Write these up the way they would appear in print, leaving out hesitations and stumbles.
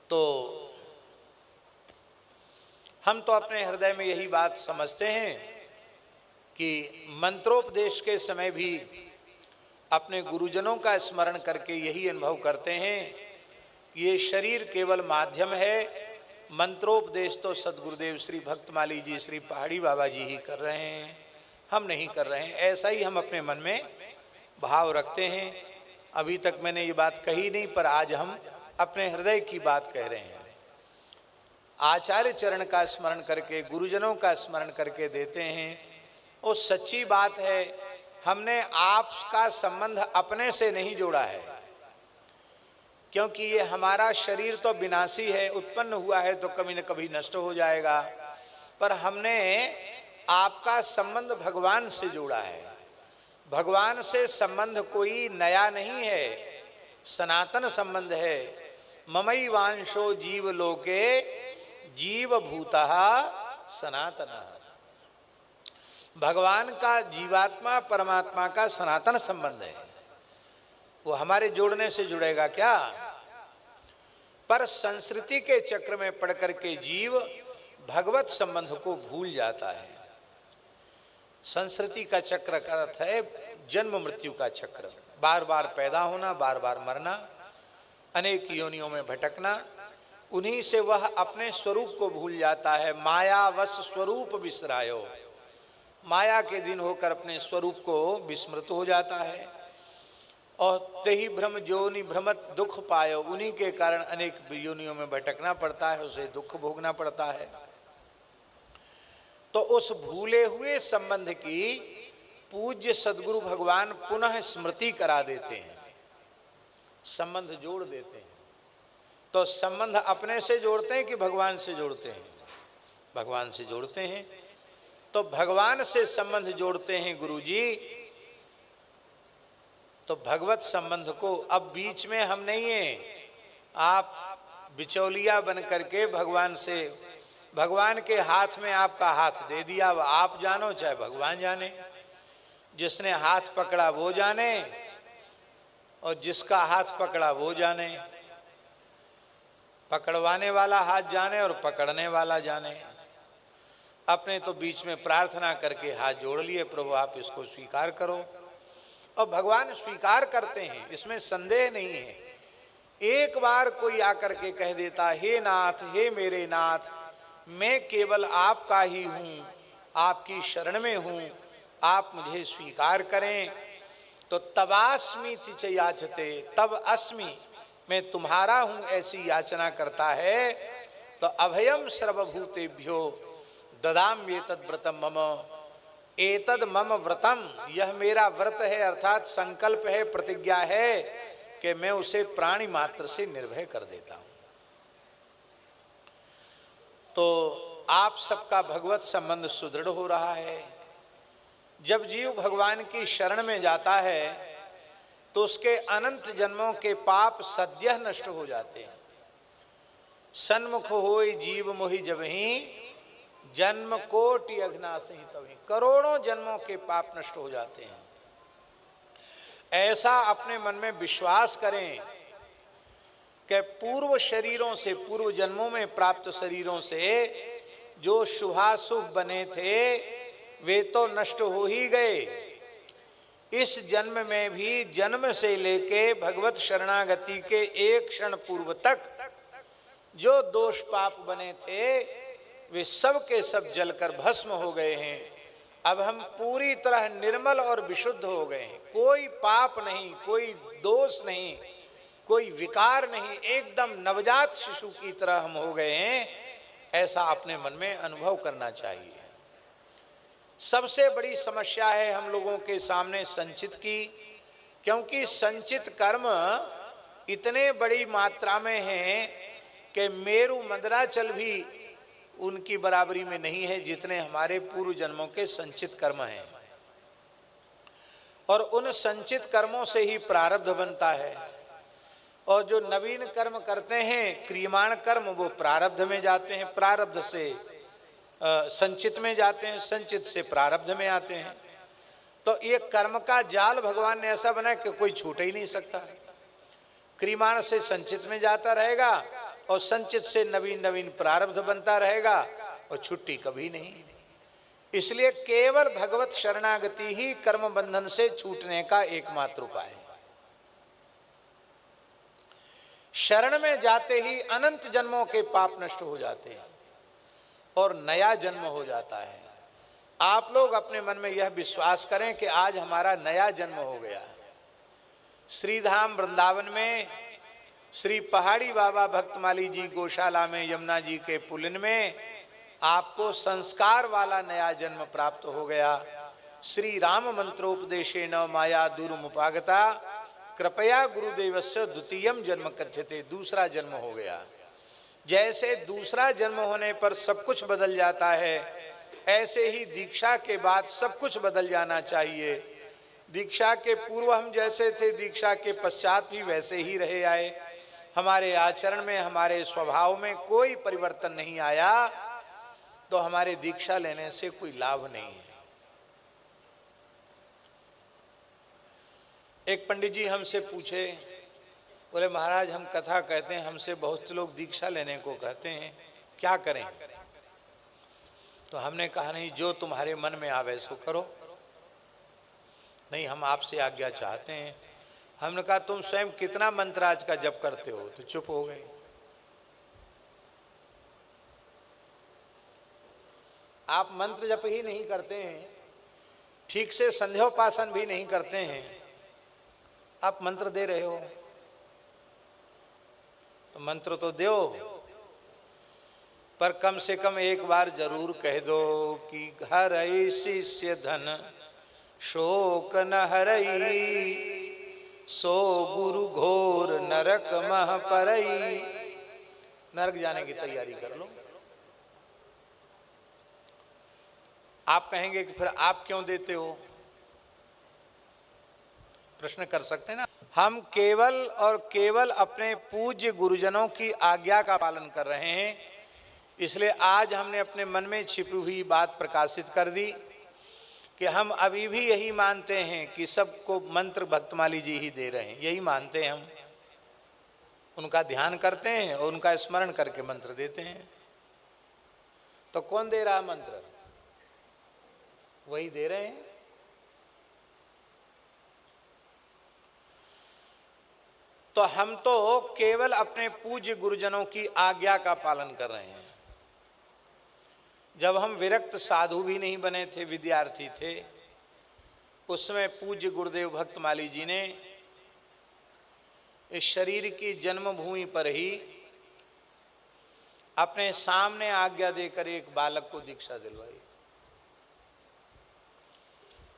तो हम तो अपने हृदय में यही बात समझते हैं कि मंत्रोपदेश के समय भी अपने गुरुजनों का स्मरण करके यही अनुभव करते हैं कि ये शरीर केवल माध्यम है, मंत्रोपदेश तो सदगुरुदेव श्री भक्तमाली जी, श्री पहाड़ी बाबा जी ही कर रहे हैं, हम नहीं कर रहे हैं। ऐसा ही हम अपने मन में भाव रखते हैं। अभी तक मैंने ये बात कही नहीं, पर आज हम अपने हृदय की बात कह रहे हैं। आचार्य चरण का स्मरण करके, गुरुजनों का स्मरण करके देते हैं। वो सच्ची बात है, हमने आपका संबंध अपने से नहीं जोड़ा है, क्योंकि ये हमारा शरीर तो विनाशी है, उत्पन्न हुआ है तो कभी न कभी नष्ट हो जाएगा। पर हमने आपका संबंध भगवान से जोड़ा है। भगवान से संबंध कोई नया नहीं है, सनातन संबंध है। ममई वांशो जीव लोके जीव भूतः सनातनः। भगवान का जीवात्मा परमात्मा का सनातन संबंध है, वो हमारे जोड़ने से जुड़ेगा क्या? पर संस्कृति के चक्र में पड़ करके जीव भगवत संबंध को भूल जाता है। संस्कृति का चक्र का अर्थ है जन्म मृत्यु का चक्र, बार बार पैदा होना, बार बार मरना, अनेक योनियों में भटकना। उन्हीं से वह अपने स्वरूप को भूल जाता है। मायावश स्वरूप विसरायो, माया के दिन होकर अपने स्वरूप को विस्मृत हो जाता है। और तेहि भ्रम जोनि भ्रमत दुख पायो, उन्हीं के कारण अनेक योनियों में भटकना पड़ता है, उसे दुख भोगना पड़ता है। तो उस भूले हुए संबंध की पूज्य सदगुरु भगवान पुनः स्मृति करा देते हैं, संबंध जोड़ देते हैं। तो संबंध अपने से जोड़ते हैं कि भगवान से जोड़ते हैं? भगवान से जोड़ते हैं। तो भगवान से संबंध जोड़ते हैं गुरु जी। तो भगवत संबंध को अब बीच में हम नहीं हैं, आप बिचौलिया बन करके भगवान से, भगवान के हाथ में आपका हाथ दे दिया, वह आप जानो चाहे भगवान जाने। जिसने हाथ पकड़ा वो जाने और जिसका हाथ पकड़ा वो जाने। पकड़वाने वाला हाथ जाने और पकड़ने वाला जाने। अपने तो बीच में प्रार्थना करके हाथ जोड़ लिए, प्रभु आप इसको स्वीकार करो, और भगवान स्वीकार करते हैं, इसमें संदेह नहीं है। एक बार कोई आकर के कह देता, हे नाथ, हे मेरे नाथ, मैं केवल आपका ही हूँ, आपकी शरण में हूँ, आप मुझे स्वीकार करें। तो तवास्मि च याचते, तब अस्मि, मैं तुम्हारा हूँ ऐसी याचना करता है। तो अभयम सर्वभूतेभ्यो ददाम्येतद् व्रतम मम, एतद मम व्रतम, यह मेरा व्रत है, अर्थात संकल्प है, प्रतिज्ञा है कि मैं उसे प्राणी मात्र से निर्भय कर देता हूं। तो आप सबका भगवत संबंध सुदृढ़ हो रहा है। जब जीव भगवान की शरण में जाता है तो उसके अनंत जन्मों के पाप सद्यः नष्ट हो जाते हैं। सन्मुख होई जीव मोहि जबहि, जन्म कोटि अघनासहि तबहि, करोड़ों जन्मों के पाप नष्ट हो जाते हैं। ऐसा अपने मन में विश्वास करें कि पूर्व शरीरों से, पूर्व जन्मों में प्राप्त शरीरों से जो शुभाशुभ बने थे वे तो नष्ट हो ही गए। इस जन्म में भी जन्म से लेके भगवत शरणागति के एक क्षण पूर्व तक जो दोष पाप बने थे वे सब के सब जलकर भस्म हो गए हैं। अब हम पूरी तरह निर्मल और विशुद्ध हो गए हैं। कोई पाप नहीं, कोई दोष नहीं, कोई विकार नहीं, एकदम नवजात शिशु की तरह हम हो गए हैं। ऐसा अपने मन में अनुभव करना चाहिए। सबसे बड़ी समस्या है हम लोगों के सामने संचित की, क्योंकि संचित कर्म इतने बड़ी मात्रा में हैं कि मेरु मंदराचल भी उनकी बराबरी में नहीं है जितने हमारे पूर्व जन्मों के संचित कर्म हैं। और उन संचित कर्मों से ही प्रारब्ध बनता है। और जो नवीन कर्म करते हैं, क्रियमाण कर्म, वो प्रारब्ध में जाते हैं, प्रारब्ध से संचित में जाते हैं, संचित से प्रारब्ध में आते हैं। तो ये कर्म का जाल भगवान ने ऐसा बनाया कि कोई छूट ही नहीं सकता। क्रियमाण से संचित में जाता रहेगा और संचित से नवीन नवीन प्रारब्ध बनता रहेगा और छुट्टी कभी नहीं। इसलिए केवल भगवत शरणागति ही कर्म बंधन से छूटने का एकमात्र उपाय है। शरण में जाते ही अनंत जन्मों के पाप नष्ट हो जाते हैं और नया जन्म हो जाता है। आप लोग अपने मन में यह विश्वास करें कि आज हमारा नया जन्म हो गया। श्रीधाम वृंदावन में श्री पहाड़ी बाबा भक्तमाली जी गौशाला में यमुना जी के पुलिन में आपको संस्कार वाला नया जन्म प्राप्त हो गया। श्री राम मंत्रोपदेशेन माया दूरमुपागता कृपया गुरुदेवस्य द्वितीयम जन्म कथ्यते, दूसरा जन्म हो गया। जैसे दूसरा जन्म होने पर सब कुछ बदल जाता है, ऐसे ही दीक्षा के बाद सब कुछ बदल जाना चाहिए। दीक्षा के पूर्व हम जैसे थे, दीक्षा के पश्चात भी वैसे ही रहे आए। हमारे आचरण में, हमारे स्वभाव में कोई परिवर्तन नहीं आया, तो हमारे दीक्षा लेने से कोई लाभ नहीं है। एक पंडित जी हमसे पूछे, बोले महाराज हम कथा कहते हैं, हमसे बहुत से लोग दीक्षा लेने को कहते हैं, क्या करें? तो हमने कहा नहीं, जो तुम्हारे मन में आवे सो करो। नहीं, हम आपसे आज्ञा चाहते हैं। हमने कहा तुम स्वयं कितना मंत्राज का जप करते हो? तो चुप हो गए। आप मंत्र जप ही नहीं करते हैं, ठीक से संध्योपासन भी नहीं करते हैं, आप मंत्र दे रहे हो। तो मंत्र तो दो, पर कम से कम एक बार जरूर कह दो कि हरई शिष्य धन शोक न हरई, सो गुरु घोर नरक मह परई। नरक जाने की तैयारी कर लो। आप कहेंगे कि फिर आप क्यों देते हो? प्रश्न कर सकते हैं ना। हम केवल और केवल अपने पूज्य गुरुजनों की आज्ञा का पालन कर रहे हैं, इसलिए आज हमने अपने मन में छिपी हुई बात प्रकाशित कर दी कि हम अभी भी यही मानते हैं कि सबको मंत्र भक्तमाली जी ही दे रहे हैं, यही मानते हैं। हम उनका ध्यान करते हैं और उनका स्मरण करके मंत्र देते हैं। तो कौन दे रहा है मंत्र? वही दे रहे हैं। तो हम तो केवल अपने पूज्य गुरुजनों की आज्ञा का पालन कर रहे हैं। जब हम विरक्त साधु भी नहीं बने थे, विद्यार्थी थे, उस समय पूज्य गुरुदेव भक्तमाली जी ने इस शरीर की जन्मभूमि पर ही अपने सामने आज्ञा देकर एक बालक को दीक्षा दिलवाई।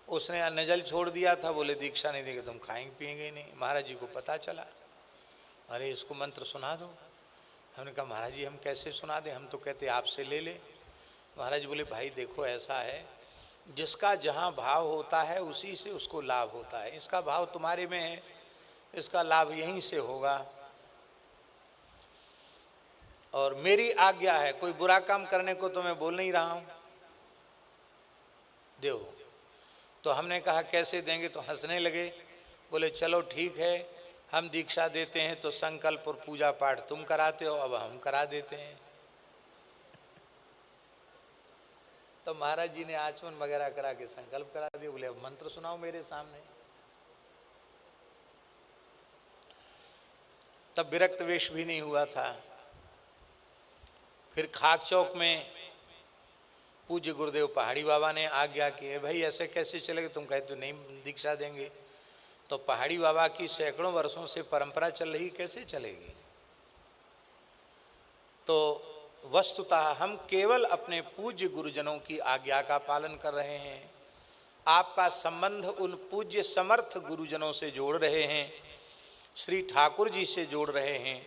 उसने अन्न जल छोड़ दिया था, बोले दीक्षा नहीं देंगे तुम खाएंगे पिएंगे नहीं। महाराज जी को पता चला, अरे इसको मंत्र सुना दो। हमने कहा महाराज जी हम कैसे सुना दें, हम तो कहते आपसे ले ले। महाराज बोले भाई देखो ऐसा है, जिसका जहाँ भाव होता है उसी से उसको लाभ होता है। इसका भाव तुम्हारे में है, इसका लाभ यहीं से होगा। और मेरी आज्ञा है, कोई बुरा काम करने को तो मैं बोल नहीं रहा हूँ, दो। तो हमने कहा कैसे देंगे? तो हंसने लगे, बोले चलो ठीक है, हम दीक्षा देते हैं तो संकल्प और पूजा पाठ तुम कराते हो, अब हम करा देते हैं। तो महाराज जी ने आचमन वगैरह करा के संकल्प करा दिया। बोले अब मंत्र सुनाओ मेरे सामने। तब विरक्त वेश भी नहीं हुआ था। फिर खाक चौक में पूज्य गुरुदेव पहाड़ी बाबा ने आज्ञा की है, भाई ऐसे कैसे चलेगा? तुम कहते नहीं दीक्षा देंगे। तो पहाड़ी बाबा की सैकड़ों वर्षों से परंपरा चल रही, कैसे चलेगी? तो वस्तुतः हम केवल अपने पूज्य गुरुजनों की आज्ञा का पालन कर रहे हैं। आपका संबंध उन पूज्य समर्थ गुरुजनों से जोड़ रहे हैं, श्री ठाकुर जी से जोड़ रहे हैं।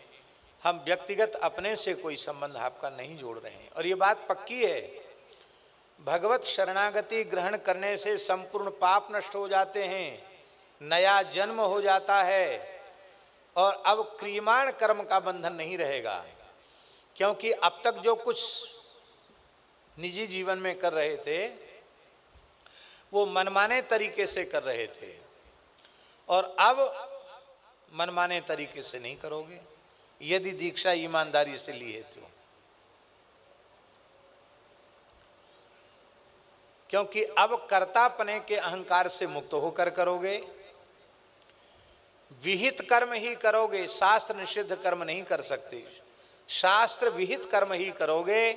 हम व्यक्तिगत अपने से कोई संबंध आपका नहीं जोड़ रहे हैं। और ये बात पक्की है, भगवत शरणागति ग्रहण करने से संपूर्ण पाप नष्ट हो जाते हैं, नया जन्म हो जाता है और अब क्रियमाण कर्म का बंधन नहीं रहेगा। क्योंकि अब तक जो कुछ निजी जीवन में कर रहे थे वो मनमाने तरीके से कर रहे थे, और अब मनमाने तरीके से नहीं करोगे। यदि दीक्षा ईमानदारी से ली है तो। क्योंकि अब कर्तापने के अहंकार से मुक्त होकर करोगे, विहित कर्म ही करोगे, शास्त्र निषिद्ध कर्म नहीं कर सकते, शास्त्र विहित कर्म ही करोगे।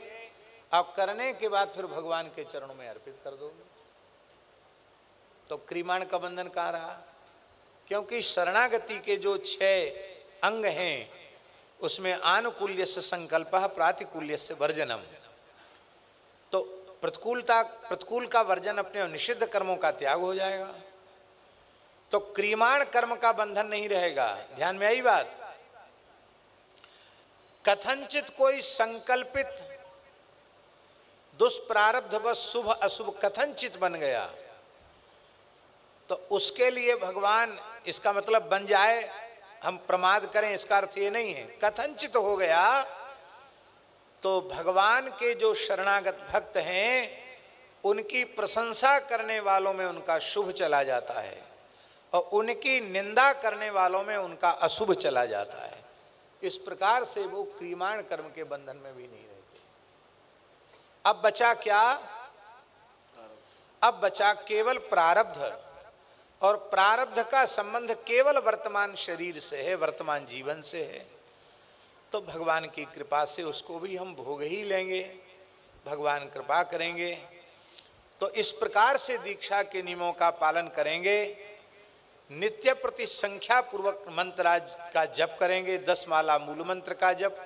अब करने के बाद फिर भगवान के चरणों में अर्पित कर दोगे। तो क्रिमाण का बंधन कहाँ रहा? क्योंकि शरणागति के जो 6 अंग हैं उसमें आनुकूल्य से संकल्प, प्रातिकूल्य से वर्जनम। तो प्रतिकूल का वर्जन अपने निषिद्ध कर्मों का त्याग हो जाएगा, तो क्रिमाण कर्म का बंधन नहीं रहेगा। ध्यान में आई बात? कथनचित कोई संकल्पित दुष्प्रारब्ध व शुभ अशुभ कथनचित बन गया तो उसके लिए भगवान, इसका मतलब बन जाए, हम प्रमाद करें इसका अर्थ ये नहीं है। कथनचित हो गया तो भगवान के जो शरणागत भक्त हैं उनकी प्रशंसा करने वालों में उनका शुभ चला जाता है और उनकी निंदा करने वालों में उनका अशुभ चला जाता है। इस प्रकार से वो क्रियमाण कर्म के बंधन में भी नहीं रहते। अब बचा क्या? अब बचा केवल प्रारब्ध, और प्रारब्ध का संबंध केवल वर्तमान शरीर से है, वर्तमान जीवन से है। तो भगवान की कृपा से उसको भी हम भोग ही लेंगे, भगवान कृपा करेंगे। तो इस प्रकार से दीक्षा के नियमों का पालन करेंगे, नित्य प्रति संख्या पूर्वक मंत्र का जप करेंगे। 10 माला मूल मंत्र का जप,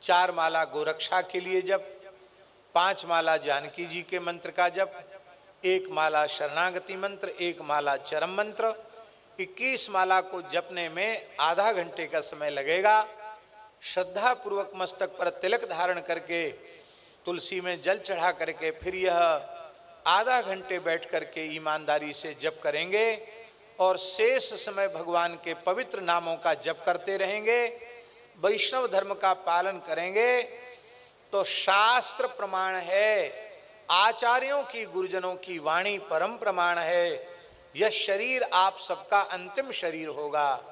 4 माला गोरक्षा के लिए जप, 5 माला जानकी जी के मंत्र का जप, 1 माला शरणागति मंत्र, 1 माला चरम मंत्र। 21 माला को जपने में आधा घंटे का समय लगेगा। श्रद्धा पूर्वक मस्तक पर तिलक धारण करके तुलसी में जल चढ़ा करके फिर यह आधा घंटे बैठ करके ईमानदारी से जप करेंगे और शेष समय भगवान के पवित्र नामों का जप करते रहेंगे, वैष्णव धर्म का पालन करेंगे। तो शास्त्र प्रमाण है, आचार्यों की, गुरुजनों की वाणी परम प्रमाण है। यह शरीर आप सबका अंतिम शरीर होगा,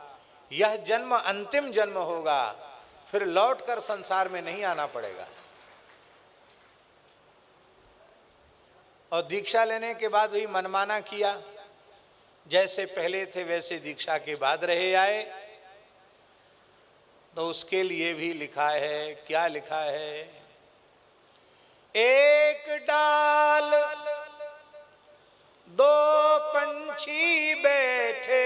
यह जन्म अंतिम जन्म होगा, फिर लौटकर संसार में नहीं आना पड़ेगा। और दीक्षा लेने के बाद भी मनमाना किया, जैसे पहले थे वैसे दीक्षा के बाद रहे आए, तो उसके लिए भी लिखा है। क्या लिखा है? एक डाल 2 पंछी बैठे,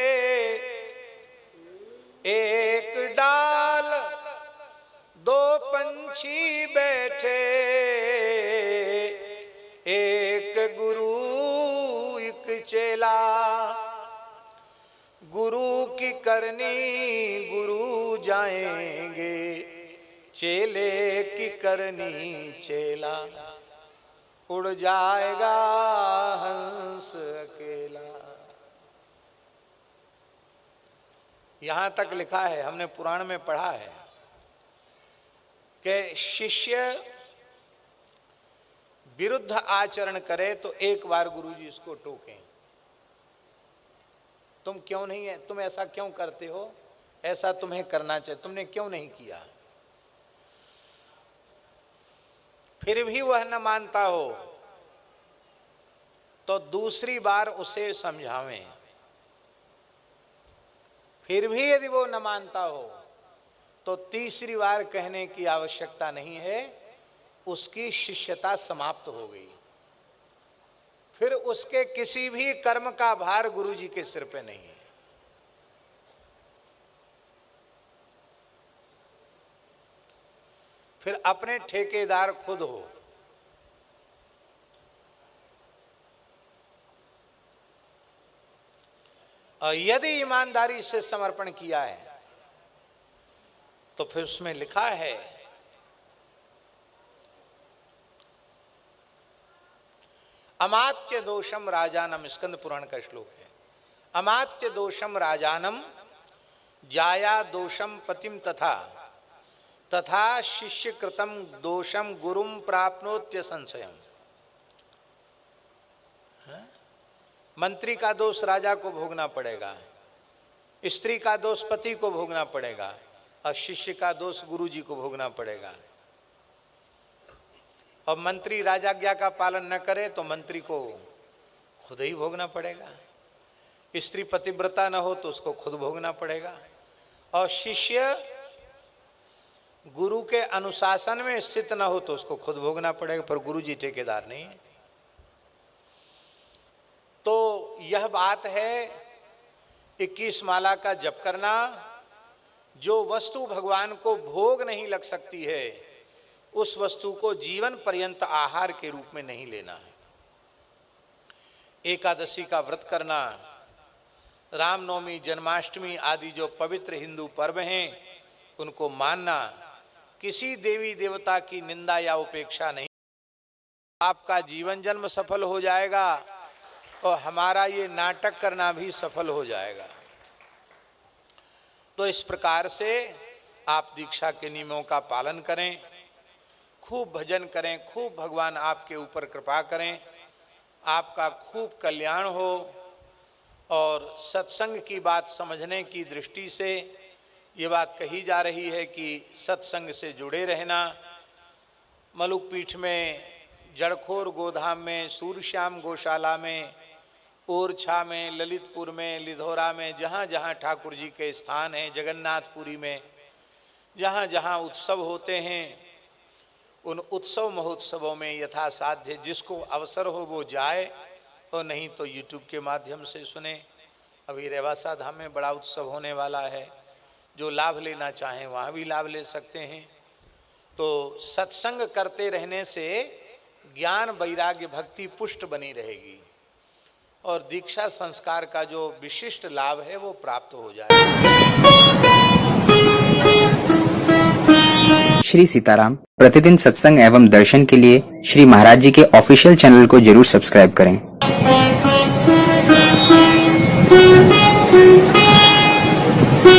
एक डाल 2 पंछी बैठे, एक गुरु एक चेला। गुरु की करनी गुरु जाएंगे, चेले की करनी चेला। उड़ जाएगा हंस अकेला। यहां तक लिखा है, हमने पुराण में पढ़ा है कि शिष्य विरुद्ध आचरण करे तो एक बार गुरुजी इसको टोकें, तुम क्यों नहीं है, तुम ऐसा क्यों करते हो, ऐसा तुम्हें करना चाहिए, तुमने क्यों नहीं किया। फिर भी वह न मानता हो तो दूसरी बार उसे समझावें। फिर भी यदि वो न मानता हो तो तीसरी बार कहने की आवश्यकता नहीं है, उसकी शिष्यता समाप्त हो गई। फिर उसके किसी भी कर्म का भार गुरु जी के सिर पे नहीं है। फिर अपने ठेकेदार खुद हो। और यदि ईमानदारी से समर्पण किया है तो फिर उसमें लिखा है, अमात्य दोषम राजानम, स्कंद पुराण का श्लोक है। अमात्य दोषम राजानम जाया दोषम पतिम तथा तथा शिष्य कृतम दोषम गुरुम प्राप्नोत्य संशयम। मंत्री का दोष राजा को भोगना पड़ेगा, स्त्री का दोष पति को भोगना पड़ेगा, और शिष्य का दोष गुरु जी को भोगना पड़ेगा। और मंत्री राजाज्ञा का पालन न करे तो मंत्री को खुद ही भोगना पड़ेगा। स्त्री पतिव्रता न हो तो उसको खुद भोगना पड़ेगा। और शिष्य गुरु के अनुशासन में स्थित न हो तो उसको खुद भोगना पड़ेगा, पर गुरु जी ठेकेदार नहीं है। तो यह बात है 21 माला का जप करना। जो वस्तु भगवान को भोग नहीं लग सकती है उस वस्तु को जीवन पर्यंत आहार के रूप में नहीं लेना है। एकादशी का व्रत करना, रामनवमी, जन्माष्टमी आदि जो पवित्र हिंदू पर्व हैं उनको मानना, किसी देवी देवता की निंदा या उपेक्षा नहीं। आपका जीवन जन्म सफल हो जाएगा और हमारा ये नाटक करना भी सफल हो जाएगा। तो इस प्रकार से आप दीक्षा के नियमों का पालन करें, खूब भजन करें, खूब भगवान आपके ऊपर कृपा करें, आपका खूब कल्याण हो। और सत्संग की बात समझने की दृष्टि से ये बात कही जा रही है कि सत्संग से जुड़े रहना। मलुकपीठ में, जड़खोर गोधाम में, सूर्यश्याम गौशाला में, ओरछा में, ललितपुर में, लिधौरा में, जहाँ जहाँ ठाकुर जी के स्थान हैं, जगन्नाथपुरी में, जहाँ जहाँ उत्सव होते हैं उन उत्सव महोत्सवों में यथासाध्य जिसको अवसर हो वो जाए, और नहीं तो यूट्यूब के माध्यम से सुने। अभी रेवासा धाम में बड़ा उत्सव होने वाला है, जो लाभ लेना चाहें वहाँ भी लाभ ले सकते हैं। तो सत्संग करते रहने से ज्ञान, वैराग्य, भक्ति पुष्ट बनी रहेगी और दीक्षा संस्कार का जो विशिष्ट लाभ है वो प्राप्त हो जाएगा। श्री सीताराम प्रतिदिन सत्संग एवं दर्शन के लिए श्री महाराज जी के ऑफिशियल चैनल को जरूर सब्सक्राइब करें।